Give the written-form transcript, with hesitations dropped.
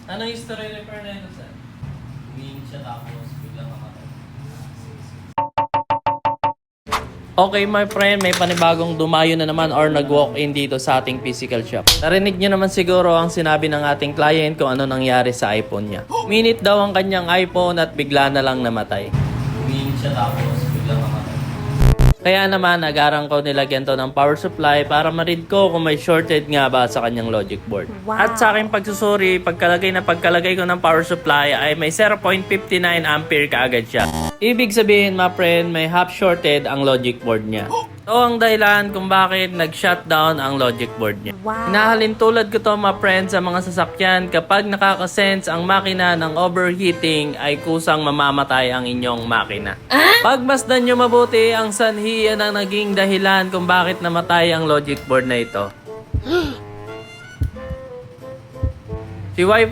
Ano yung history repair na ito, sir? Humihin siya tapos biglang namatay. Okay my friend, may panibagong dumayo na naman or nag-walk-in dito sa ating physical shop. Narinig nyo naman siguro ang sinabi ng ating client kung ano nangyari sa iPhone niya. Minute daw ang kanyang iPhone at bigla na lang namatay. Humihin siya tapos biglang namatay. Kaya naman, agarang ko nilagyan to ng power supply para ma-read ko kung may shorted nga ba sa kanyang logic board. Wow. At sa aking pagsusuri, pagkalagay ko ng power supply ay may 0.59 ampere kaagad siya. Ibig sabihin, my friend, may half shorted ang logic board niya. Ito ang dahilan kung bakit nag-shutdown ang logic board niya. Wow. Hinahalin tulad ko to, my friend, sa mga sasakyan kapag nakakasense ang makina ng overheating ay kusang mamamatay ang inyong makina. Pagmasdan nyo mabuti ang sanhi yan ang naging dahilan kung bakit namatay ang logic board na ito. Si Wi-Fi